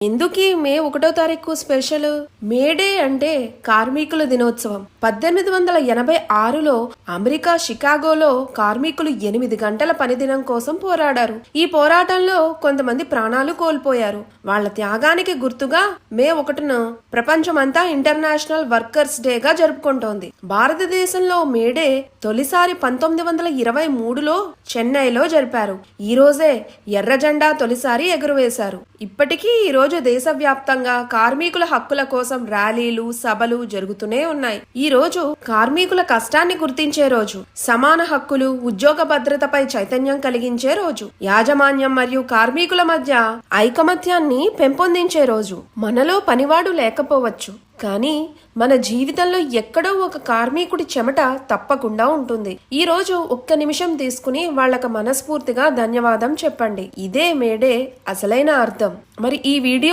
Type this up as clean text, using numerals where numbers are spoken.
ఎందుకీ మే 1వ తారీఖు స్పెషల్? మేడే అంటే కార్మికుల దినోత్సవం. 1886లో అమెరికా షికాగోలో కార్మికులు 8 గంటల పనిదినం కోసం పోరాడారు. ఈ పోరాటంలో కొంతమంది ప్రాణాలు కోల్పోయారు. వాళ్ల త్యాగానికి గుర్తుగా మే 1న ప్రపంచమంతా ఇంటర్నేషనల్ వర్కర్స్ డేగా జరుపుకుంటోంది. భారతదేశంలో మేడే తొలిసారి 1923లో చెన్నైలో జరిపారు. ఈ రోజే ఎర్ర జెండా తొలిసారి ఎగురవేశారు. ఇప్పటికీ ఈ రోజు దేశవ్యాప్తంగా కార్మికుల హక్కుల కోసం ర్యాలీలు, సభలు జరుగుతూనే ఉన్నాయి. ఈ రోజు కార్మికుల కష్టాన్ని గుర్తించే రోజు, సమాన హక్కులు, ఉద్యోగ భద్రతపై చైతన్యం కలిగించే రోజు, యాజమాన్యం మరియు కార్మికుల మధ్య ఐకమత్యాన్ని పెంపొందించే రోజు. మనలో పనివాడు లేకపోవచ్చు, కానీ మన జీవితంలో ఎక్కడో ఒక కార్మికుడి చెమట తప్పకుండా ఉంటుంది. ఈ రోజు ఒక్క నిమిషం తీసుకుని వాళ్ళకి మనస్ఫూర్తిగా ధన్యవాదం చెప్పండి. ఇదే మేడే అసలైన అర్థం. మరి ఈ వీడియో